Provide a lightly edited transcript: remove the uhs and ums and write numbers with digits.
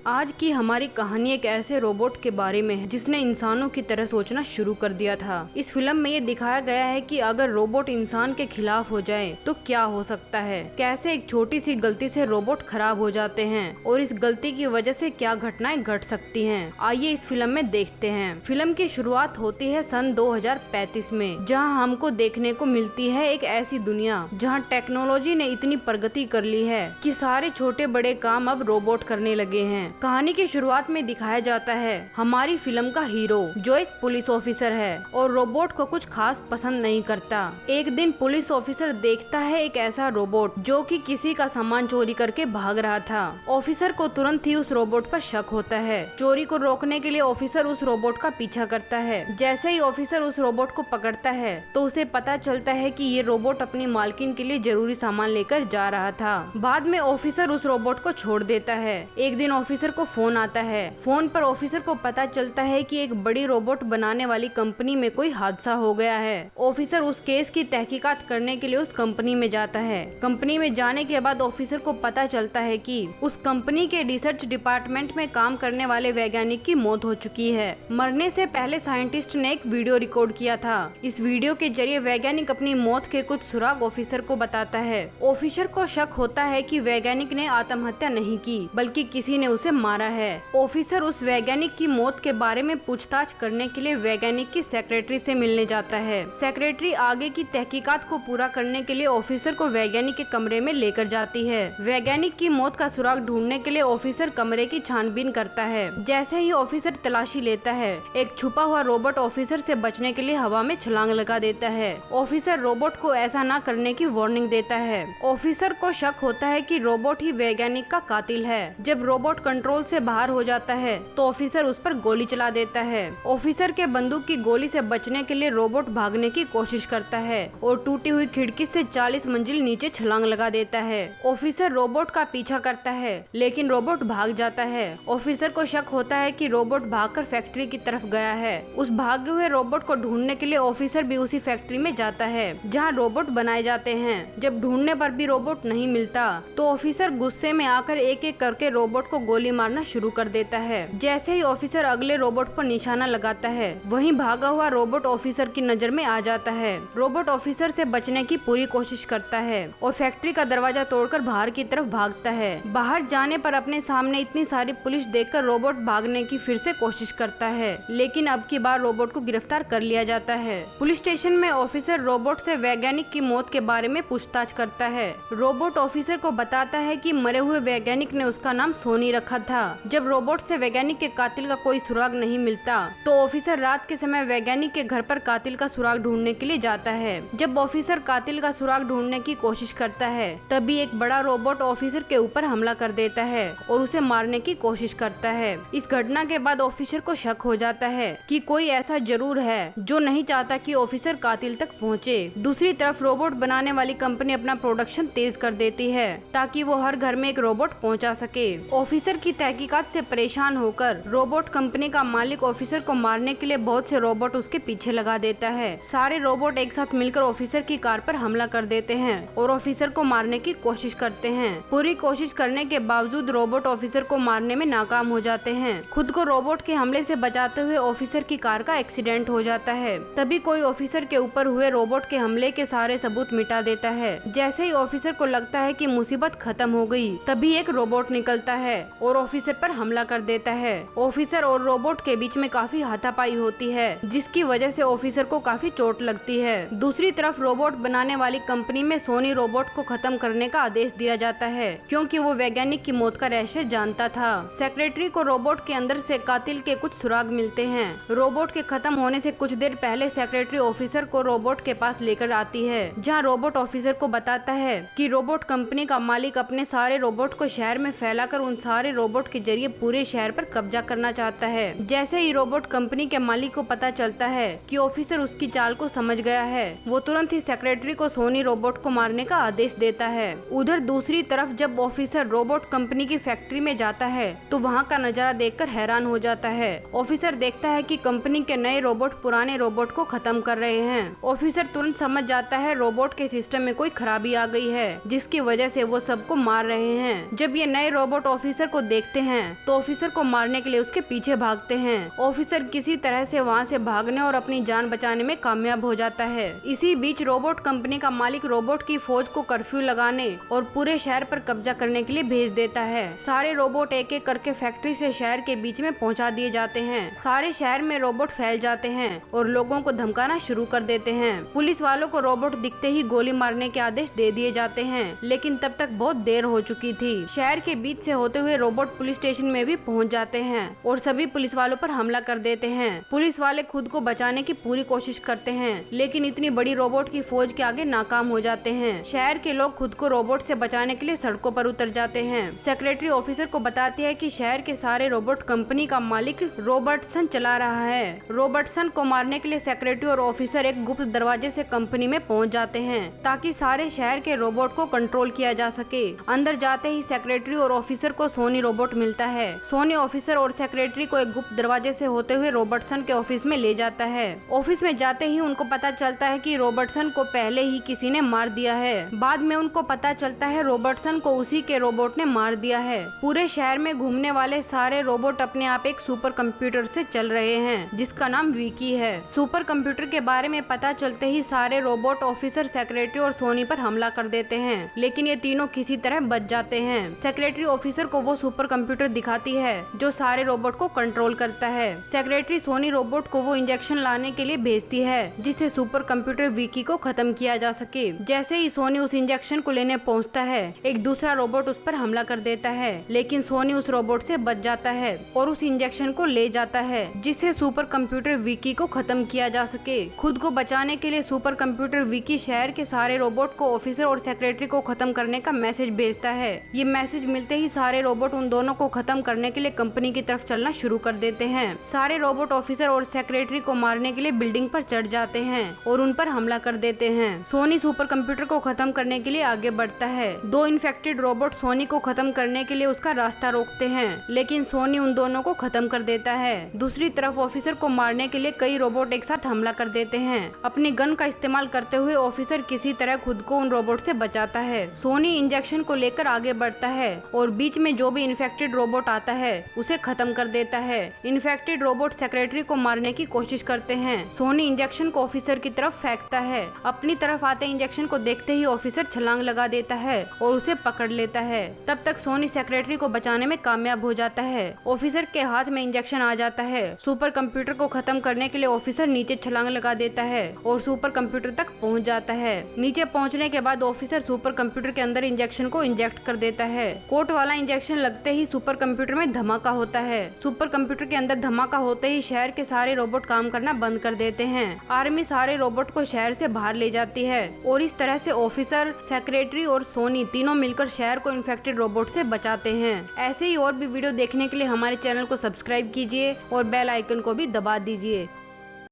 आज की हमारी कहानी एक ऐसे रोबोट के बारे में है जिसने इंसानों की तरह सोचना शुरू कर दिया था। इस फिल्म में ये दिखाया गया है कि अगर रोबोट इंसान के खिलाफ हो जाए तो क्या हो सकता है, कैसे एक छोटी सी गलती से रोबोट खराब हो जाते हैं और इस गलती की वजह से क्या घटनाएं घट सकती हैं। आइए इस फिल्म में देखते हैं। फिल्म की शुरुआत होती है सन 2035 में, जहां हमको देखने को मिलती है एक ऐसी दुनिया जहां टेक्नोलॉजी ने इतनी प्रगति कर ली है कि सारे छोटे बड़े काम अब रोबोट करने लगे हैं। कहानी की शुरुआत में दिखाया जाता है हमारी फिल्म का हीरो जो एक पुलिस ऑफिसर है और रोबोट को कुछ खास पसंद नहीं करता। एक दिन पुलिस ऑफिसर देखता है एक ऐसा रोबोट जो कि किसी का सामान चोरी करके भाग रहा था। ऑफिसर को तुरंत ही उस रोबोट पर शक होता है। चोरी को रोकने के लिए ऑफिसर उस रोबोट का पीछा करता है। जैसे ही ऑफिसर उस रोबोट को पकड़ता है तो उसे पता चलता है कि ये रोबोट अपनी मालकिन के लिए जरूरी सामान लेकर जा रहा था। बाद में ऑफिसर उस रोबोट को छोड़ देता है। एक दिन ऑफिसर को फोन आता है। फोन पर ऑफिसर को पता चलता है कि एक बड़ी रोबोट बनाने वाली कंपनी में कोई हादसा हो गया है। ऑफिसर उस केस की तहकीकात करने के लिए उस कंपनी में जाता है। कंपनी में जाने के बाद ऑफिसर को पता चलता है कि उस कंपनी के रिसर्च डिपार्टमेंट में काम करने वाले वैज्ञानिक की मौत हो चुकी है। मरने से पहले साइंटिस्ट ने एक वीडियो रिकॉर्ड किया था। इस वीडियो के जरिए वैज्ञानिक अपनी मौत के कुछ सुराग ऑफिसर को बताता है। ऑफिसर को शक होता है कि वैज्ञानिक ने आत्महत्या नहीं की बल्कि किसी ने उसे मारा है। ऑफिसर उस वैज्ञानिक की मौत के बारे में पूछताछ करने के लिए वैज्ञानिक की सेक्रेटरी से मिलने जाता है। सेक्रेटरी आगे की तहकीकात को पूरा करने के लिए ऑफिसर को वैज्ञानिक के कमरे में लेकर जाती है। वैज्ञानिक की मौत का सुराग ढूंढने के लिए ऑफिसर कमरे की छानबीन करता है। जैसे ही ऑफिसर तलाशी लेता है, एक छुपा हुआ रोबोट ऑफिसर से बचने के लिए हवा में छलांग लगा देता है। ऑफिसर रोबोट को ऐसा न करने की वार्निंग देता है। ऑफिसर को शक होता है कि रोबोट ही वैज्ञानिक का कातिल है। जब रोबोट कंट्रोल से बाहर हो जाता है तो ऑफिसर उस पर गोली चला देता है। ऑफिसर के बंदूक की गोली से बचने के लिए रोबोट भागने की कोशिश करता है और टूटी हुई खिड़की से 40 मंजिल नीचे छलांग लगा देता है। ऑफिसर रोबोट का पीछा करता है लेकिन रोबोट भाग जाता है। ऑफिसर को शक होता है कि रोबोट भागकर फैक्ट्री की तरफ गया है। उस भागे हुए रोबोट को ढूंढने के लिए ऑफिसर भी उसी फैक्ट्री में जाता है जहाँ रोबोट बनाए जाते हैं। जब ढूंढने पर भी रोबोट नहीं मिलता तो ऑफिसर गुस्से में आकर एक एक करके रोबोट को गोली मारना शुरू कर देता है। जैसे ही ऑफिसर अगले रोबोट पर निशाना लगाता है, वहीं भागा हुआ रोबोट ऑफिसर की नजर में आ जाता है। रोबोट ऑफिसर से बचने की पूरी कोशिश करता है और फैक्ट्री का दरवाजा तोड़कर बाहर की तरफ भागता है। बाहर जाने पर अपने सामने इतनी सारी पुलिस देखकर रोबोट भागने की फिर से कोशिश करता है, लेकिन अब की बार रोबोट को गिरफ्तार कर लिया जाता है। पुलिस स्टेशन में ऑफिसर रोबोट से वैज्ञानिक की मौत के बारे में पूछताछ करता है। रोबोट ऑफिसर को बताता है कि मरे हुए वैज्ञानिक ने उसका नाम सोनी रखा था। जब रोबोट से वैज्ञानिक के कातिल का कोई सुराग नहीं मिलता तो ऑफिसर रात के समय वैज्ञानिक के घर पर कातिल का सुराग ढूंढने के लिए जाता है। जब ऑफिसर कातिल का सुराग ढूंढने की कोशिश करता है, तभी एक बड़ा रोबोट ऑफिसर के ऊपर हमला कर देता है और उसे मारने की कोशिश करता है। इस घटना के बाद ऑफिसर को शक हो जाता है कि कोई ऐसा जरूर है जो नहीं चाहता कि ऑफिसर कातिल तक पहुँचे। दूसरी तरफ रोबोट बनाने वाली कंपनी अपना प्रोडक्शन तेज कर देती है ताकि वो हर घर में एक रोबोट पहुँचा सके। ऑफिसर की तहकीकात से परेशान होकर रोबोट कंपनी का मालिक ऑफिसर को मारने के लिए बहुत से रोबोट उसके पीछे लगा देता है। सारे रोबोट एक साथ मिलकर ऑफिसर की कार पर हमला कर देते हैं और ऑफिसर को मारने की कोशिश करते हैं। पूरी कोशिश करने के बावजूद रोबोट ऑफिसर को मारने में नाकाम हो जाते हैं। खुद को रोबोट के हमले से बचाते हुए ऑफिसर की कार का एक्सीडेंट हो जाता है। तभी कोई ऑफिसर के ऊपर हुए रोबोट के हमले के सारे सबूत मिटा देता है। जैसे ही ऑफिसर को लगता है कि मुसीबत खत्म हो गई, तभी एक रोबोट निकलता है और ऑफिसर पर हमला कर देता है। ऑफिसर और रोबोट के बीच में काफी हाथापाई होती है, जिसकी वजह से ऑफिसर को काफी चोट लगती है। दूसरी तरफ रोबोट बनाने वाली कंपनी में सोनी रोबोट को खत्म करने का आदेश दिया जाता है क्योंकि वो वैज्ञानिक की मौत का रहस्य जानता था। सेक्रेटरी को रोबोट के अंदर से कातिल के कुछ सुराग मिलते हैं। रोबोट के खत्म होने से कुछ देर पहले सेक्रेटरी ऑफिसर को रोबोट के पास लेकर आती है, जहाँ रोबोट ऑफिसर को बताता है कि रोबोट कंपनी का मालिक अपने सारे रोबोट को शहर में फैलाकर उन सारे रोबोट के जरिए पूरे शहर पर कब्जा करना चाहता है। जैसे ही रोबोट कंपनी के मालिक को पता चलता है कि ऑफिसर उसकी चाल को समझ गया है, वो तुरंत ही सेक्रेटरी को सोनी रोबोट को मारने का आदेश देता है। उधर दूसरी तरफ जब ऑफिसर रोबोट कंपनी की फैक्ट्री में जाता है तो वहाँ का नजारा देखकर हैरान हो जाता है। ऑफिसर देखता है कि कंपनी के नए रोबोट पुराने रोबोट को खत्म कर रहे हैं। ऑफिसर तुरंत समझ जाता है रोबोट के सिस्टम में कोई खराबी आ गई है, जिसकी वजह से वो सबको मार रहे हैं। जब ये नए रोबोट ऑफिसर को देखते हैं तो ऑफिसर को मारने के लिए उसके पीछे भागते हैं। ऑफिसर किसी तरह से वहाँ से भागने और अपनी जान बचाने में कामयाब हो जाता है। इसी बीच रोबोट कंपनी का मालिक रोबोट की फौज को कर्फ्यू लगाने और पूरे शहर पर कब्जा करने के लिए भेज देता है। सारे रोबोट एक एक करके फैक्ट्री से शहर के बीच में पहुंचा दिए जाते हैं। सारे शहर में रोबोट फैल जाते हैं और लोगों को धमकाना शुरू कर देते हैं। पुलिस वालों को रोबोट दिखते ही गोली मारने के आदेश दे दिए जाते हैं, लेकिन तब तक बहुत देर हो चुकी थी। शहर के बीच से होते हुए रोबोट पुलिस स्टेशन में भी पहुंच जाते हैं और सभी पुलिस वालों पर हमला कर देते हैं। पुलिस वाले खुद को बचाने की पूरी कोशिश करते हैं, लेकिन इतनी बड़ी रोबोट की फौज के आगे नाकाम हो जाते हैं। शहर के लोग खुद को रोबोट से बचाने के लिए सड़कों पर उतर जाते हैं। सेक्रेटरी ऑफिसर को बताती है कि शहर के सारे रोबोट कंपनी का मालिक रॉबर्टसन चला रहा है। रॉबर्टसन को मारने के लिए सेक्रेटरी और ऑफिसर एक गुप्त दरवाजे से कंपनी में पहुंच जाते हैं ताकि सारे शहर के रोबोट को कंट्रोल किया जा सके। अंदर जाते ही सेक्रेटरी और ऑफिसर को सोनी रोबोट मिलता है। सोनी ऑफिसर और सेक्रेटरी को एक गुप्त दरवाजे से होते हुए रॉबर्टसन के ऑफिस में ले जाता है। ऑफिस में जाते ही उनको पता चलता है कि रॉबर्टसन को पहले ही किसी ने मार दिया है। बाद में उनको पता चलता है रॉबर्टसन को उसी के रोबोट ने मार दिया है। पूरे शहर में घूमने वाले सारे रोबोट अपने आप एक सुपर कंप्यूटर से चल रहे हैं जिसका नाम विकी है। सुपर कंप्यूटर के बारे में पता चलते ही सारे रोबोट ऑफिसर, सेक्रेटरी और सोनी पर हमला कर देते हैं, लेकिन ये तीनों किसी तरह बच जाते हैं। सेक्रेटरी ऑफिसर को वो सुपर कंप्यूटर दिखाती है जो सारे रोबोट को कंट्रोल करता है। सेक्रेटरी सोनी रोबोट को वो इंजेक्शन लाने के लिए भेजती है जिससे सुपर कंप्यूटर विकी को खत्म किया जा सके। जैसे ही सोनी उस इंजेक्शन को लेने पहुंचता है, एक दूसरा रोबोट उस पर हमला कर देता है, लेकिन सोनी उस रोबोट से बच जाता है और उस इंजेक्शन को ले जाता है जिससे सुपर कंप्यूटर विकी को खत्म किया जा सके। खुद को बचाने के लिए सुपर कंप्यूटर विकी शहर के सारे रोबोट को ऑफिसर और सेक्रेटरी को खत्म करने का मैसेज भेजता है। ये मैसेज मिलते ही सारे रोबोट उन दोनों को खत्म करने के लिए कंपनी की तरफ चलना शुरू कर देते हैं। सारे रोबोट ऑफिसर और सेक्रेटरी को मारने के लिए बिल्डिंग पर चढ़ जाते हैं और उन पर हमला कर देते हैं। सोनी सुपर कंप्यूटर को खत्म करने के लिए आगे बढ़ता है। दो इन्फेक्टेड रोबोट सोनी को खत्म करने के लिए उसका रास्ता रोकते हैं, लेकिन सोनी उन दोनों को खत्म कर देता है। दूसरी तरफ ऑफिसर को मारने के लिए कई रोबोट एक साथ हमला कर देते हैं। अपनी गन का इस्तेमाल करते हुए ऑफिसर किसी तरह खुद को उन रोबोट से बचाता है। सोनी इंजेक्शन को लेकर आगे बढ़ता है और बीच में जो भी इन्फेक्टेड रोबोट आता है उसे खत्म कर देता है। इन्फेक्टेड रोबोट सेक्रेटरी को मारने की कोशिश करते हैं। सोनी इंजेक्शन को ऑफिसर की तरफ फेंकता है। अपनी तरफ आते इंजेक्शन को देखते ही ऑफिसर छलांग लगा देता है और उसे पकड़ लेता है। तब तक सोनी सेक्रेटरी को बचाने में कामयाब हो जाता है। ऑफिसर के हाथ में इंजेक्शन आ जाता है। सुपर कंप्यूटर को खत्म करने के लिए ऑफिसर नीचे छलांग लगा देता है और सुपर कंप्यूटर तक पहुंच जाता है। नीचे पहुंचने के बाद ऑफिसर सुपर कंप्यूटर के अंदर इंजेक्शन को इंजेक्ट कर देता है। कोट वाला इंजेक्शन लगते ही सुपर कंप्यूटर में धमाका होता है। सुपर कंप्यूटर के अंदर धमाका होते ही शहर के सारे रोबोट काम करना बंद कर देते हैं। आर्मी सारे रोबोट को शहर से बाहर ले जाती है और इस तरह से ऑफिसर, सेक्रेटरी और सोनी तीनों मिलकर शहर को इन्फेक्टेड रोबोट से बचाते हैं। ऐसे ही और भी वीडियो देखने के लिए हमारे चैनल को सब्सक्राइब कीजिए और बेल आइकन को भी दबा दीजिए।